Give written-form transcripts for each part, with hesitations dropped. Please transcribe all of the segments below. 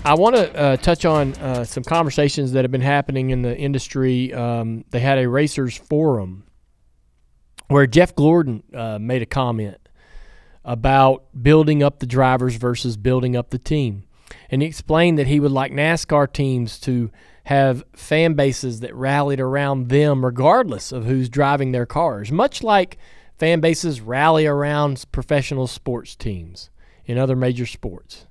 I want to touch on some conversations that have been happening in the industry. They had a racers forum where Jeff Gordon made a comment about building up the drivers versus building up the team. And he explained that he would like NASCAR teams to have fan bases that rallied around them regardless of who's driving their cars, much like fan bases rally around professional sports teams in other major sports.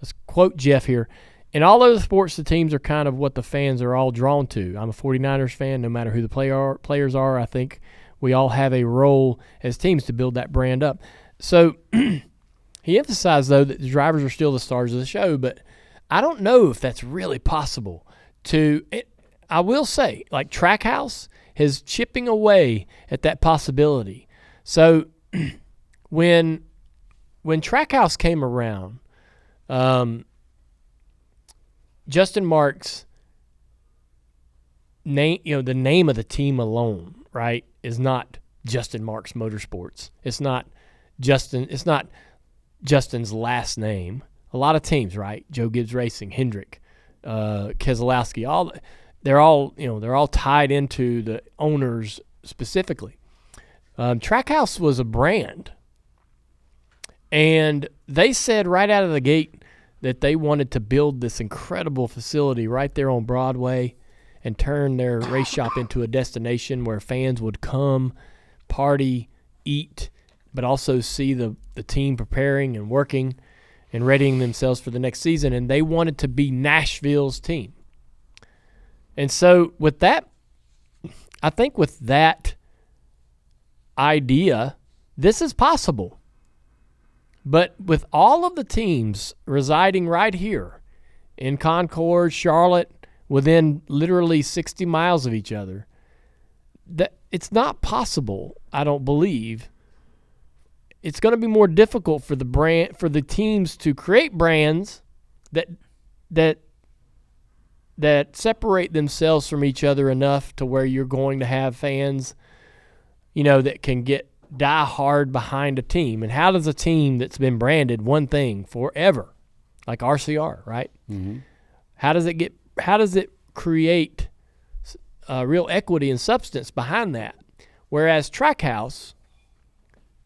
Let's quote Jeff here. In all other sports, the teams are kind of what the fans are all drawn to. I'm a 49ers fan. No matter who the players are, I think we all have a role as teams to build that brand up. So he emphasized, though, that the drivers are still the stars of the show, but I don't know if that's really possible. I will say, like Trackhouse is chipping away at that possibility. So when Trackhouse came around, Justin Marks' name, the name of the team alone, right, is not Justin Marks Motorsports. It's not Justin's last name. A lot of teams, right? Joe Gibbs Racing, Hendrick, Keselowski, they're all tied into the owners specifically. Trackhouse was a brand, and they said right out of the gate that they wanted to build this incredible facility right there on Broadway and turn their race shop into a destination where fans would come, party, eat, but also see the team preparing and working and readying themselves for the next season. And they wanted to be Nashville's team. And so with that, I think with that idea, this is possible. But with all of the teams residing right here in Concord, Charlotte, within literally 60 miles of each other, that it's not possible, I don't believe. It's going to be more difficult for the teams to create brands that separate themselves from each other enough to where you're going to have fans, that can die hard behind a team. And how does a team that's been branded one thing forever, like RCR, right? Mm-hmm. How does it create real equity and substance behind that? Whereas Trackhouse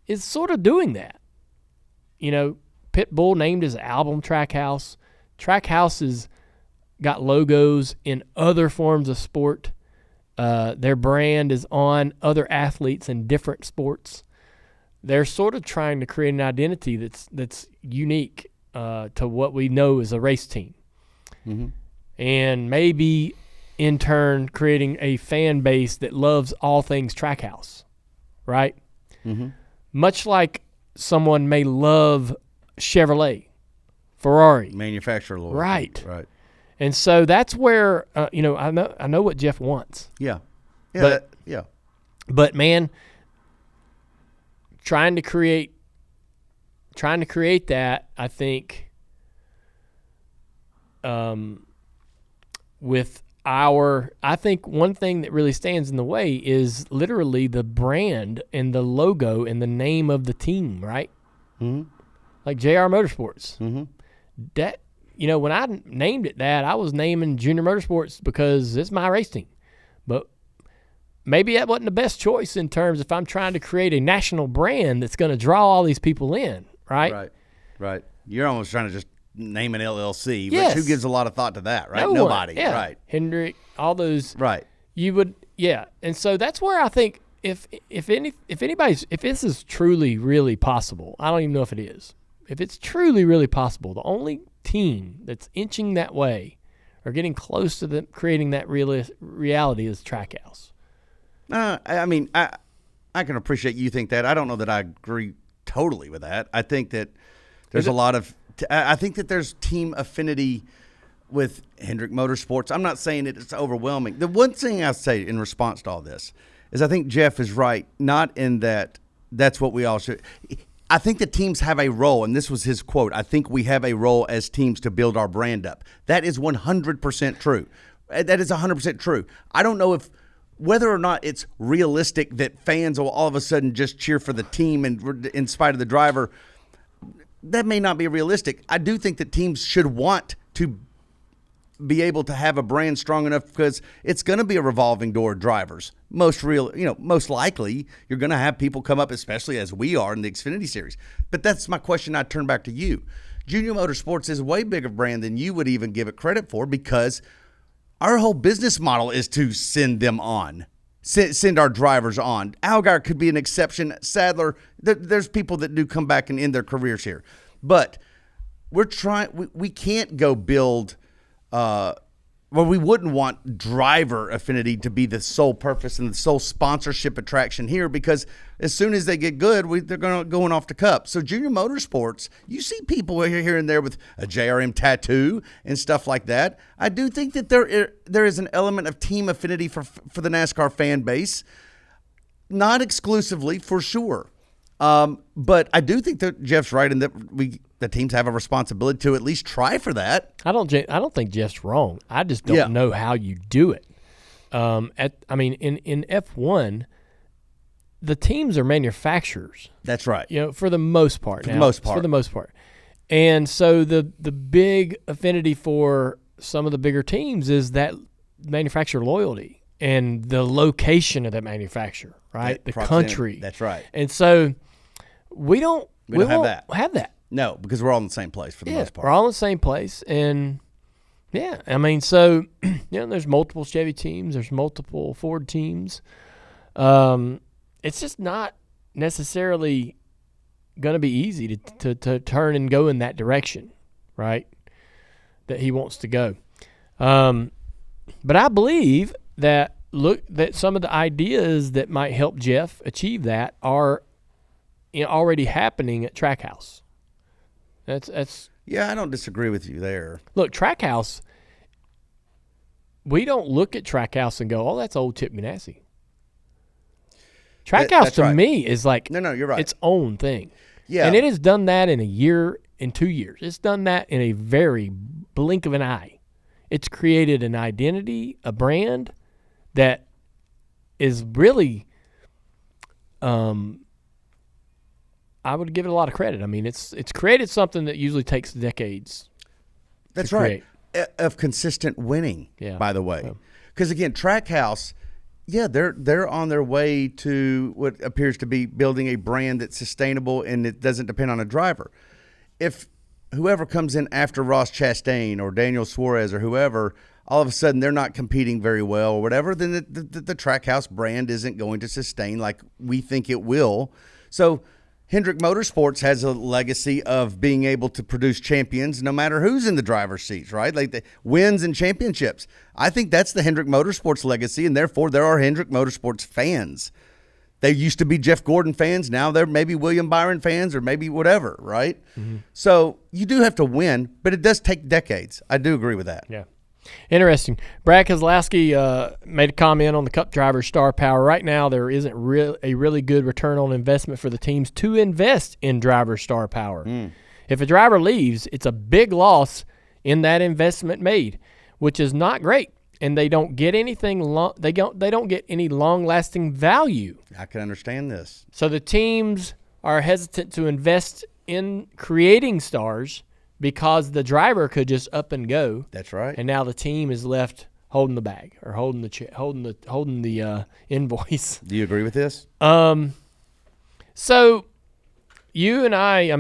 is sort of doing that. Pitbull named his album Trackhouse. Trackhouse has got logos in other forms of sport. Their brand is on other athletes in different sports. They're sort of trying to create an identity that's unique to what we know as a race team. Mm-hmm. And maybe, in turn, creating a fan base that loves all things Trackhouse, right? Mm-hmm. Much like someone may love Chevrolet, Ferrari. Manufacturer loyalty. Right. And so that's where I know what Jeff wants. Yeah. But man, trying to create that, I think, I think one thing that really stands in the way is literally the brand and the logo and the name of the team, right? Mm-hmm. Like JR Motorsports. Mm-hmm. That. When I named it that, I was naming Junior Motorsports because it's my race team. But maybe that wasn't the best choice in terms if I'm trying to create a national brand that's going to draw all these people in, right? Right. You're almost trying to just name an LLC, yes. But who gives a lot of thought to that, right? No Nobody, one. Yeah. Right. Hendrick, all those. Right. You would, yeah. And so that's where I think if this is truly, really possible, I don't even know if it is. If it's truly, really possible, the only team that's inching that way or getting close to creating that reality is Trackhouse. I can appreciate you think that. I don't know that I agree totally with that. I think that there's I think that there's team affinity with Hendrick Motorsports. I'm not saying it's overwhelming. The one thing I say in response to all this is I think Jeff is right, not in that's what we all should – I think the teams have a role, and this was his quote, I think we have a role as teams to build our brand up. That is 100% true. That is 100% true. I don't know whether or not it's realistic that fans will all of a sudden just cheer for the team and in spite of the driver. That may not be realistic. I do think that teams should want to be able to have a brand strong enough, because it's going to be a revolving door of drivers. Most likely you're going to have people come up, especially as we are in the Xfinity Series. But that's my question. I turn back to you. Junior Motorsports is a way bigger brand than you would even give it credit for, because our whole business model is to send them on. Send our drivers on. Allgaier could be an exception. Sadler, there's people that do come back and end their careers here. But we're trying. We can't go build. We wouldn't want driver affinity to be the sole purpose and the sole sponsorship attraction here, because as soon as they get good, they're going off the cup. So Junior Motorsports, you see people here and there with a JRM tattoo and stuff like that. I do think that there is an element of team affinity for the NASCAR fan base, not exclusively for sure. But I do think that Jeff's right in that the teams have a responsibility to at least try for that. I don't think Jeff's wrong. I just don't know how you do it. In F1, the teams are manufacturers. That's right. For the most part. For the most part. And so the big affinity for some of the bigger teams is that manufacturer loyalty and the location of that manufacturer, right? The country. That's right. And so we don't have that. No, because we're all in the same place for the most part. We're all in the same place. And, there's multiple Chevy teams. There's multiple Ford teams. It's just not necessarily going to be easy to turn and go in that direction, right, that he wants to go. But I believe that some of the ideas that might help Jeff achieve that are already happening at Trackhouse. That's I don't disagree with you there. Look, Trackhouse, we don't look at Trackhouse and go, "Oh, that's old Chip Ganassi." Trackhouse to me is like no, you're right. Its own thing. Yeah, and it has done that in a year, in 2 years. It's done that in a very blink of an eye. It's created an identity, a brand that is really, I would give it a lot of credit. I mean, it's created something that usually takes decades. That's right. Of consistent winning, by the way. Because, again, Trackhouse, they're on their way to what appears to be building a brand that's sustainable and it doesn't depend on a driver. If whoever comes in after Ross Chastain or Daniel Suarez or whoever, all of a sudden they're not competing very well or whatever, then the Trackhouse brand isn't going to sustain like we think it will. So Hendrick Motorsports has a legacy of being able to produce champions no matter who's in the driver's seats, right? Like the wins and championships. I think that's the Hendrick Motorsports legacy, and therefore there are Hendrick Motorsports fans. They used to be Jeff Gordon fans. Now they're maybe William Byron fans or maybe whatever, right? Mm-hmm. So you do have to win, but it does take decades. I do agree with that. Yeah. Interesting. Brad Keselowski made a comment on the Cup driver star power. Right now, there isn't a really good return on investment for the teams to invest in driver star power. If a driver leaves, it's a big loss in that investment made, which is not great, and they don't get anything. They don't get any long-lasting value. I can understand this. So the teams are hesitant to invest in creating stars, because the driver could just up and go. That's right. And now the team is left holding the bag or holding the invoice. Do you agree with this? So you and I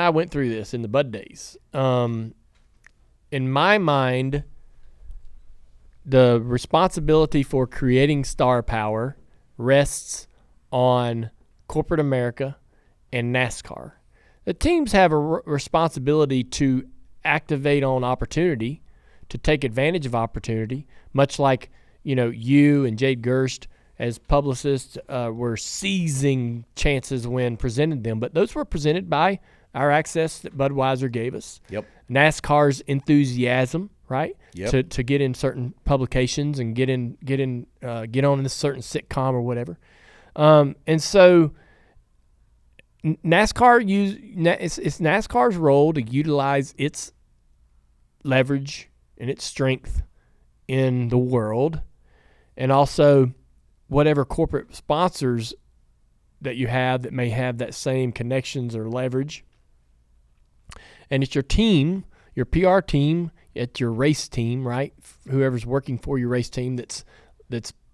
went through this in the Bud days. In my mind, the responsibility for creating star power rests on corporate America and NASCAR. The teams have a responsibility to activate on opportunity, to take advantage of opportunity, much like, you and Jade Gerst as publicists were seizing chances when presented them. But those were presented by our access that Budweiser gave us. Yep. NASCAR's enthusiasm, right? Yep. To get in certain publications and get on in a certain sitcom or whatever. And so it's NASCAR's role to utilize its leverage and its strength in the world, and also whatever corporate sponsors that you have that may have that same connections or leverage. And it's your team, your PR team at your race team, right? Whoever's working for your race team that's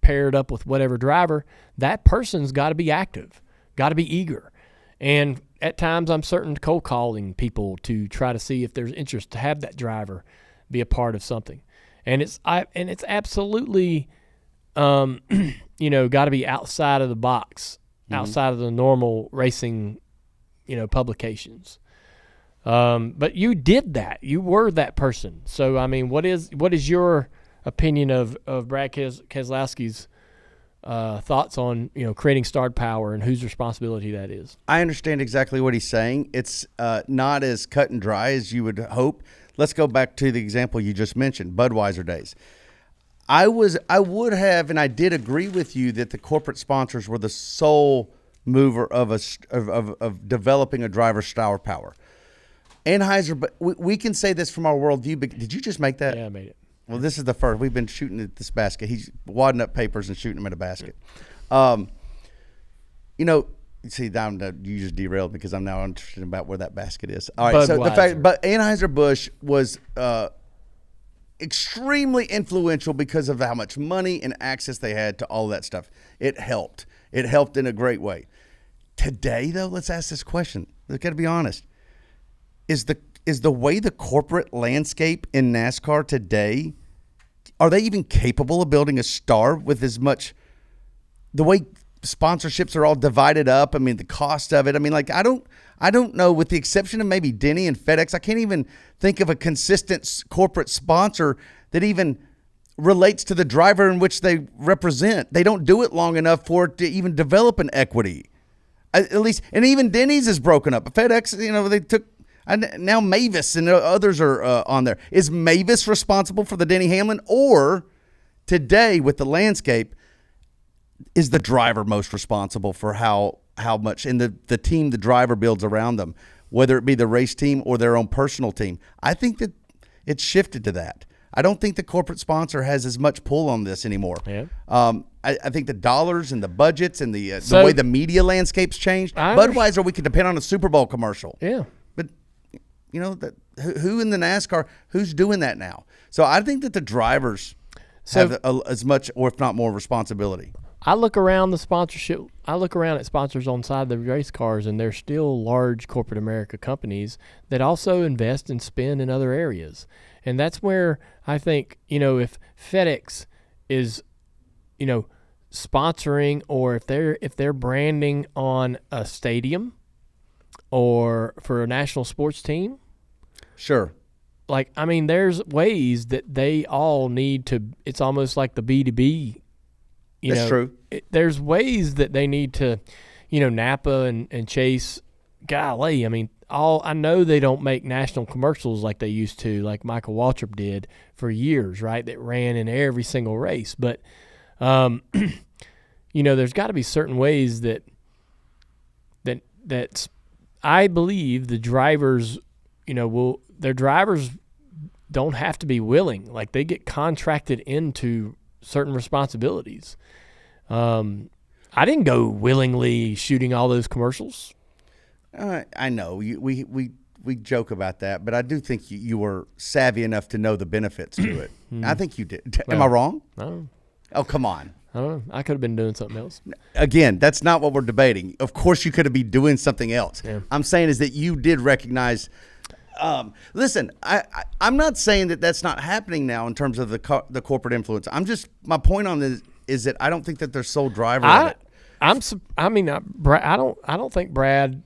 paired up with whatever driver, that person's got to be active, got to be eager. And at times I'm certain cold calling people to try to see if there's interest to have that driver be a part of something. And it's absolutely got to be outside of the box, outside of the normal racing, publications. But you did that. You were that person. So, I mean, what is your opinion of Brad Keselowski's thoughts on, creating star power and whose responsibility that is? I understand exactly what he's saying. It's not as cut and dry as you would hope. Let's go back to the example you just mentioned, Budweiser days. I would have, and I did agree with you that the corporate sponsors were the sole mover of developing a driver's star power. Anheuser, but we can say this from our worldview. But did you just make that? Yeah, I made it. Well, this is the first. We've been shooting at this basket. He's wadding up papers and shooting them at a basket. See, you just derailed because I'm now interested about where that basket is. All right. Budweiser. But Anheuser-Busch was extremely influential because of how much money and access they had to all that stuff. It helped. It helped in a great way. Today, though, let's ask this question. We've got to be honest. Is the way the corporate landscape in NASCAR today, are they even capable of building a star with as much, the way sponsorships are all divided up? I mean, the cost of it. I mean, like, I don't know, with the exception of maybe Denny and FedEx, I can't even think of a consistent corporate sponsor that even relates to the driver in which they represent. They don't do it long enough for it to even develop an equity. At least, and even Denny's is broken up. FedEx, they took, and now Mavis and others are on there. Is Mavis responsible for the Denny Hamlin? Or today with the landscape, is the driver most responsible for how much, and the team the driver builds around them, whether it be the race team or their own personal team? I think that it's shifted to that. I don't think the corporate sponsor has as much pull on this anymore. Yeah. I think the dollars and the budgets and the way the media landscape's changed. Budweiser, we could depend on a Super Bowl commercial. Yeah. But, who in the NASCAR, who's doing that now? So I think that the drivers have as much, or if not more, responsibility. I look around the sponsorship. I look around at sponsors on side of the race cars, and they're still large corporate America companies that also invest and spend in other areas. And that's where I think, if FedEx is, sponsoring, or if they're branding on a stadium or for a national sports team. Sure. There's ways that they all need to, it's almost like the B2B. That's true. There's ways that they need to, Napa and Chase, golly, I know they don't make national commercials like they used to, like Michael Waltrip did for years, right? That ran in every single race. But, there's got to be certain ways that I believe the drivers, their drivers don't have to be willing. Like, they get contracted into certain responsibilities. I didn't go willingly shooting all those commercials. I know we joke about that, but I do think you were savvy enough to know the benefits to it. I think you did. Am I wrong? No. Oh, come on. I don't know. I could have been doing something else. Again, that's not what we're debating. Of course, you could have been doing something else. Yeah. I'm saying is that you did recognize. Listen, I'm not saying that that's not happening now in terms of the corporate influence. My point on this is that I don't think that they're sole driver of it. I don't think Brad,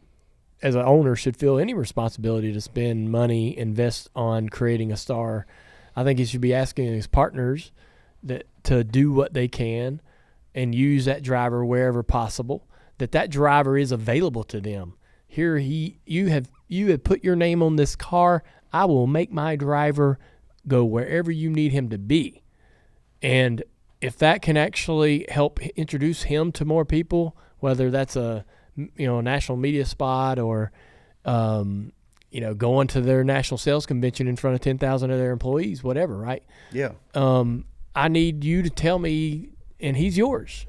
as an owner, should feel any responsibility to spend money, invest on creating a star. I think he should be asking his partners to do what they can and use that driver wherever possible, that driver is available to them. Here you have put your name on this car. I will make my driver go wherever you need him to be. And if that can actually help introduce him to more people, whether that's a national media spot or going to their national sales convention in front of 10,000 of their employees, whatever, right? Yeah. I need you to tell me, and he's yours.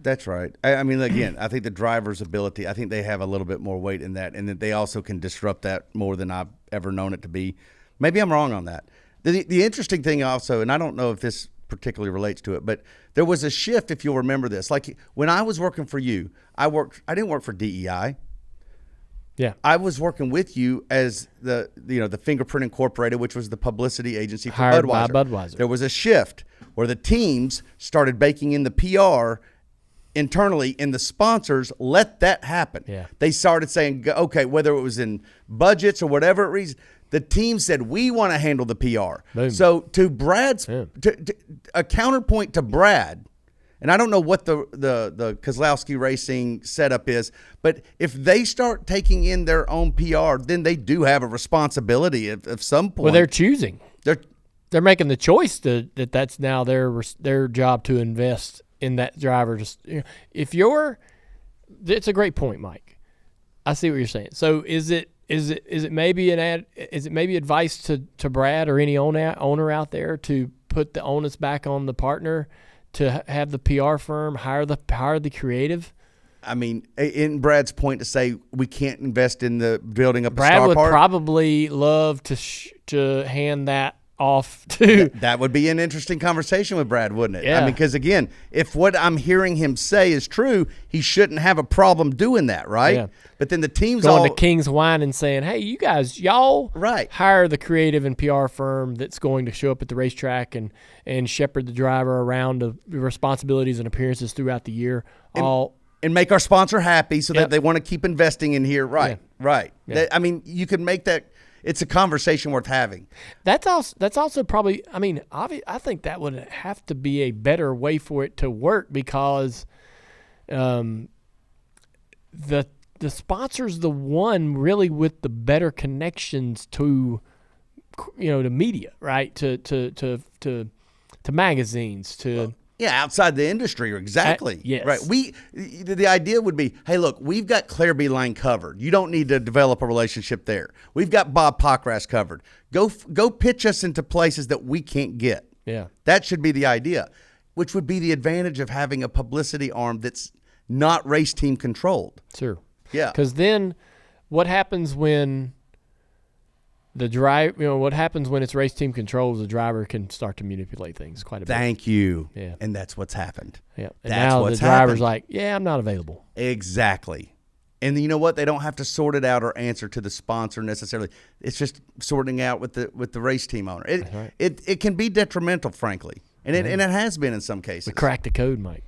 That's right. I mean, again, I think the driver's ability, I think they have a little bit more weight in that, and that they also can disrupt that more than I've ever known it to be. Maybe I'm wrong on that. The interesting thing also, and I don't know if this particularly relates to it, but there was a shift, if you'll remember this. Like when I was working for you, I didn't work for DEI. Yeah, I was working with you as the Fingerprint Incorporated, which was the publicity agency for hired Budweiser. by Budweiser. There was a shift where the teams started baking in the PR internally, and the sponsors let that happen. Yeah. They started saying, okay, whether it was in budgets or whatever reason, the team said, we want to handle the PR. Boom. So to Brad's, a counterpoint to Brad, and I don't know what the Kozlowski Racing setup is, but if they start taking in their own PR, then they do have a responsibility of some point. Well, they're choosing. They're making the choice that's now their job to invest in that driver. It's a great point, Mike. I see what you're saying. So is it maybe advice to Brad or any owner out there to put the onus back on the partner to have the PR firm hire the creative? I mean, in Brad's point to say we can't invest in the building up a Brad star would park, probably love to hand that off to. That would be an interesting conversation with Brad, wouldn't it? Yeah. I mean, because again, if what I'm hearing him say is true, he shouldn't have a problem doing that, right? Yeah. But then the team's going to King's Wine and saying, "Hey, y'all right, hire the creative and PR firm that's going to show up at the racetrack and shepherd the driver around the responsibilities and appearances throughout the year, and make our sponsor happy so that they want to keep investing in here." Right, right. Yeah. I mean, you can make that. It's a conversation worth having. That's also probably. I mean, I think that would have to be a better way for it to work because, the sponsor's the one really with the better connections to, to media, right? To magazines, to. Yeah, outside the industry, exactly. Yes. Right. The idea would be, hey, look, we've got Claire B. Line covered. You don't need to develop a relationship there. We've got Bob Pockras covered. Go pitch us into places that we can't get. Yeah. That should be the idea, which would be the advantage of having a publicity arm that's not race team controlled. Sure. Yeah. Because then what happens when what happens when it's race team controls, the driver can start to manipulate things quite a bit. Thank you. Yeah. And that's what's happened. Yeah. And now the driver's like, yeah, I'm not available. Exactly. And you know what? They don't have to sort it out or answer to the sponsor necessarily. It's just sorting out with the race team owner. That's right. It can be detrimental, frankly. And it has been in some cases. We cracked the code, Mike.